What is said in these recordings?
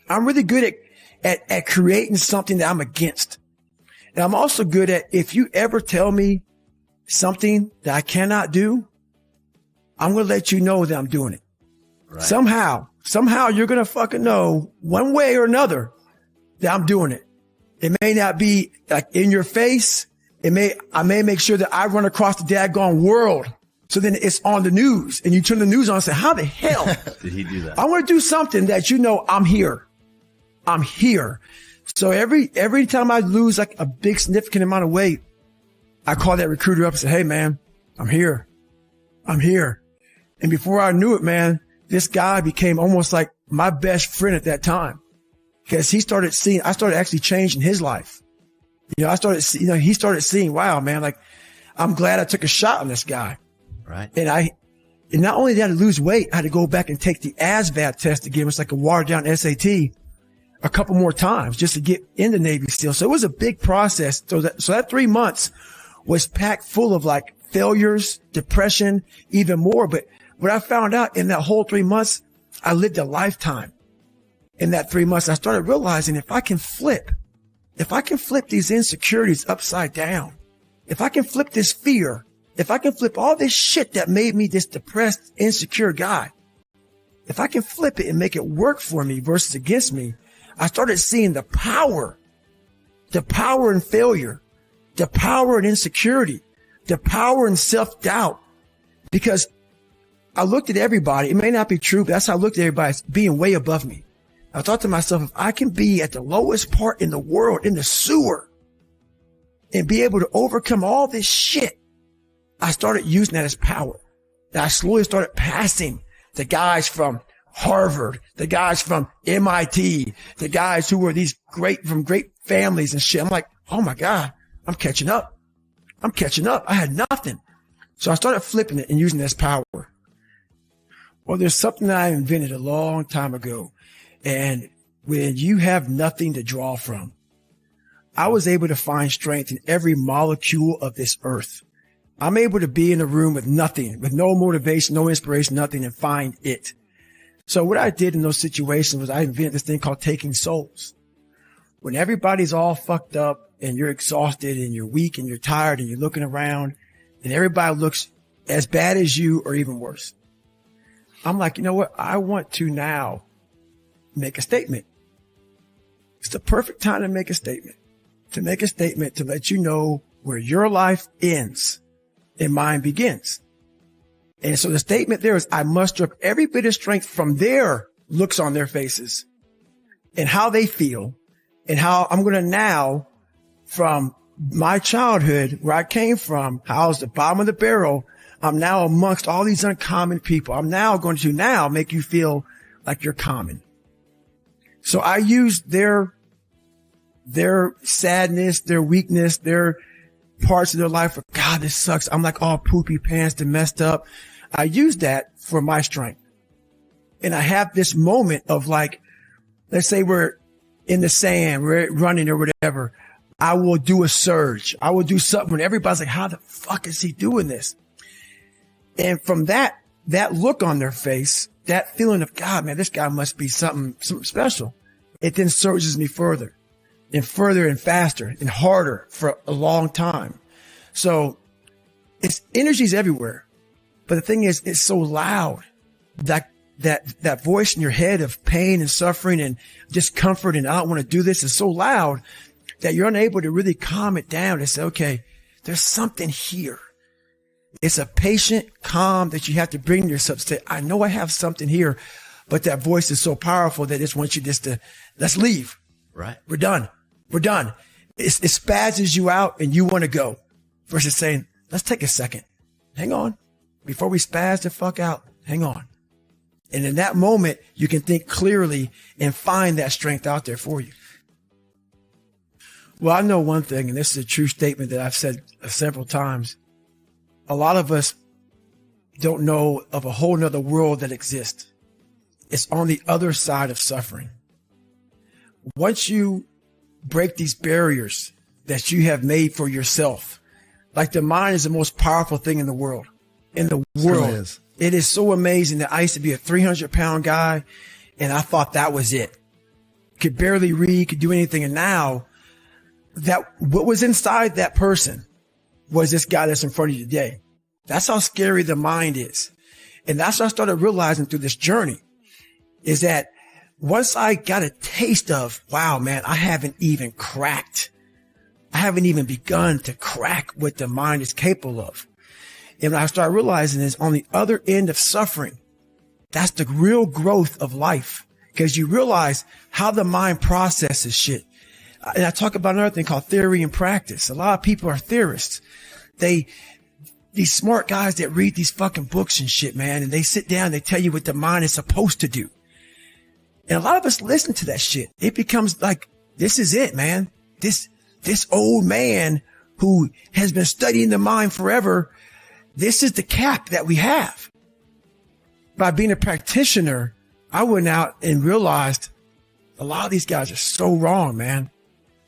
I'm really good at creating something that I'm against. And I'm also good at, if you ever tell me something that I cannot do, I'm going to let you know that I'm doing it. Right. Somehow you're going to fucking know one way or another that I'm doing it. It may not be like in your face. I may make sure that I run across the daggone world. So then it's on the news and you turn the news on and say, how the hell did he do that? I want to do something that, you know, I'm here. I'm here. So every time I lose like a big significant amount of weight, I call that recruiter up and say, hey man, I'm here. I'm here. And before I knew it, man, this guy became almost like my best friend at that time, because I started actually changing his life. You know, he started seeing, wow, man, like I'm glad I took a shot on this guy. Right. And not only did I lose weight, I had to go back and take the ASVAB test again. It's like a watered down SAT a couple more times just to get in the Navy SEAL. So it was a big process. So that 3 months was packed full of like failures, depression, even more. But what I found out in that whole 3 months, I lived a lifetime. In that 3 months, I started realizing if I can flip these insecurities upside down, if I can flip this fear, if I can flip all this shit that made me this depressed, insecure guy, if I can flip it and make it work for me versus against me, I started seeing the power in failure, the power in insecurity, the power in self-doubt. Because I looked at everybody. It may not be true, but that's how I looked at everybody as being way above me. I thought to myself, if I can be at the lowest part in the world, in the sewer, and be able to overcome all this shit, I started using that as power. And I slowly started passing the guys from Harvard, the guys from MIT, the guys who were from great families and shit. I'm like, oh my God, I'm catching up. I had nothing. So I started flipping it and using it as power. Well, there's something that I invented a long time ago. And when you have nothing to draw from, I was able to find strength in every molecule of this earth. I'm able to be in a room with nothing, with no motivation, no inspiration, nothing, and find it. So what I did in those situations was I invented this thing called taking souls. When everybody's all fucked up and you're exhausted and you're weak and you're tired and you're looking around and everybody looks as bad as you or even worse, I'm like, you know what? I want to now make a statement. It's the perfect time to make a statement, to let you know where your life ends and mine begins. And so the statement there is, I muster up every bit of strength from their looks on their faces and how they feel, and how I'm going to now, from my childhood, where I came from, how I was the bottom of the barrel, I'm now amongst all these uncommon people. I'm now going to now make you feel like you're common. So I use their sadness, their weakness, their parts of their life where, God, this sucks. I'm like all poopy pants and messed up. I use that for my strength. And I have this moment of like, let's say we're in the sand, we're running or whatever. I will do a surge. I will do something when everybody's like, how the fuck is he doing this? And from that look on their face, that feeling of, God, man, this guy must be something special. It then surges me further and faster and harder for a long time. So it's energy's everywhere. But the thing is, it's so loud that voice in your head of pain and suffering and discomfort and I don't want to do this is so loud that you're unable to really calm it down and say, okay, there's something here. It's a patient calm that you have to bring to yourself to say, I know I have something here, but that voice is so powerful that it just wants you just to, let's leave. Right. We're done. It spazzes you out and you want to go versus saying, let's take a second. Hang on. Before we spaz the fuck out, hang on. And in that moment, you can think clearly and find that strength out there for you. Well, I know one thing, and this is a true statement that I've said several times. A lot of us don't know of a whole nother world that exists. It's on the other side of suffering. Once you break these barriers that you have made for yourself, like the mind is the most powerful thing in the world. It is so amazing that I used to be a 300-pound guy and I thought that was it. could barely read, could do anything. And now that what was inside that person was this guy that's in front of you today. That's how scary the mind is. And that's what I started realizing through this journey is that once I got a taste of, wow, man, I haven't even begun to crack what the mind is capable of. And what I started realizing is on the other end of suffering, that's the real growth of life, because you realize how the mind processes shit. And I talk about another thing called theory and practice. A lot of people are theorists. These smart guys that read these fucking books and shit, man, and they sit down, they tell you what the mind is supposed to do. And a lot of us listen to that shit. It becomes like, this is it, man. This old man who has been studying the mind forever, this is the cap that we have. By being a practitioner, I went out and realized a lot of these guys are so wrong, man.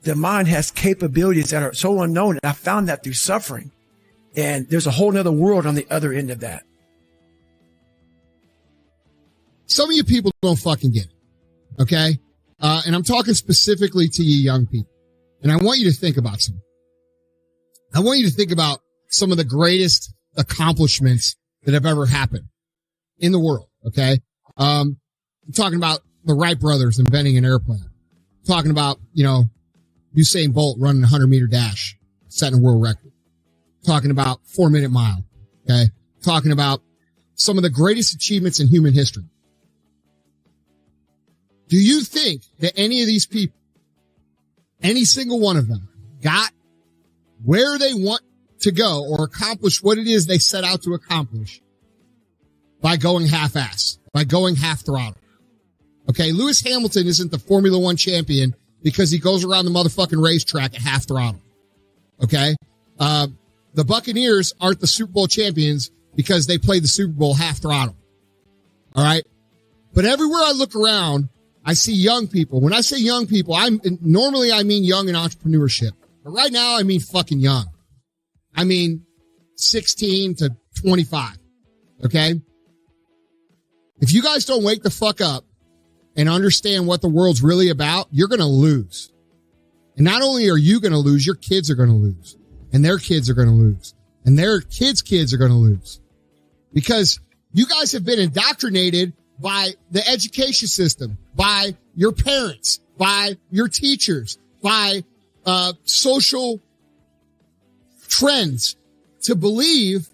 The mind has capabilities that are so unknown. And I found that through suffering. And there's a whole nother world on the other end of that. Some of you people don't fucking get it. Okay? And I'm talking specifically to you young people. And I want you to think about something. I want you to think about some of the greatest accomplishments that have ever happened in the world. Okay? I'm talking about the Wright brothers inventing an airplane. I'm talking about, Usain Bolt running a 100-meter dash, setting a world record. I'm talking about 4-minute mile. Okay? I'm talking about some of the greatest achievements in human history. Do you think that any of these people, any single one of them, got where they want to go or accomplish what it is they set out to accomplish by going half-ass, by going half-throttle? Okay, Lewis Hamilton isn't the Formula One champion because he goes around the motherfucking racetrack at half-throttle. Okay? The Buccaneers aren't the Super Bowl champions because they played the Super Bowl half-throttle. All right? But everywhere I look around, I see young people. When I say young people, normally I mean young in entrepreneurship. But right now I mean fucking young. I mean 16 to 25. Okay? If you guys don't wake the fuck up and understand what the world's really about, you're going to lose. And not only are you going to lose, your kids are going to lose. And their kids are going to lose. And their kids' are going to lose. Because you guys have been indoctrinated by the education system, by your parents, by your teachers, by social trends to believe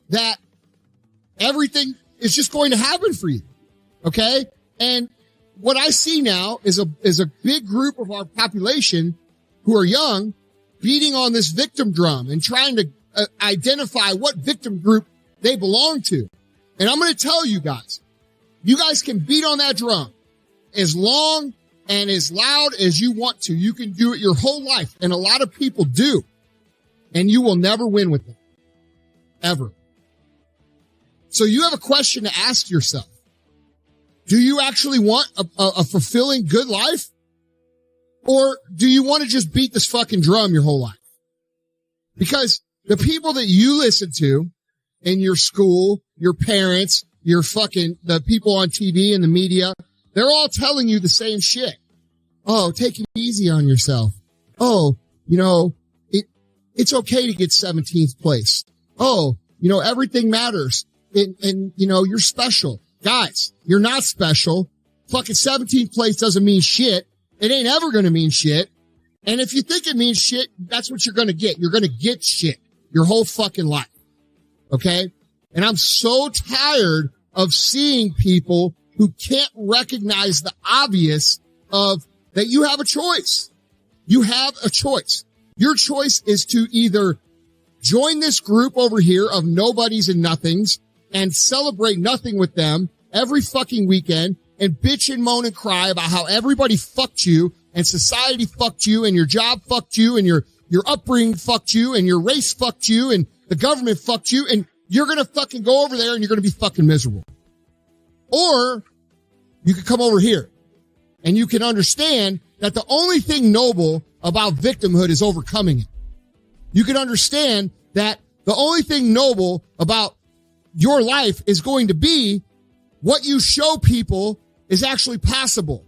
that everything is just going to happen for you. Okay? And what I see now is a big group of our population who are young beating on this victim drum and trying to identify what victim group they belong to. And I'm going to tell you guys can beat on that drum as long and as loud as you want to. You can do it your whole life. And a lot of people do. And you will never win with them. Ever. So you have a question to ask yourself. Do you actually want a fulfilling good life? Or do you want to just beat this fucking drum your whole life? Because the people that you listen to in your school, your parents, the people on TV and the media, they're all telling you the same shit. Oh, take it easy on yourself. Oh, it's okay to get 17th place. Oh, everything matters. And you're special. Guys, you're not special. Fucking 17th place doesn't mean shit. It ain't ever going to mean shit. And if you think it means shit, that's what you're going to get. You're going to get shit your whole fucking life. Okay? And I'm so tired of seeing people who can't recognize the obvious of that you have a choice. You have a choice. Your choice is to either join this group over here of nobodies and nothings and celebrate nothing with them every fucking weekend and bitch and moan and cry about how everybody fucked you and society fucked you and your job fucked you and your upbringing fucked you and your race fucked you and the government fucked you, and you're going to fucking go over there and you're going to be fucking miserable. Or you can come over here and you can understand that the only thing noble about victimhood is overcoming it. You can understand that the only thing noble about your life is going to be what you show people is actually possible.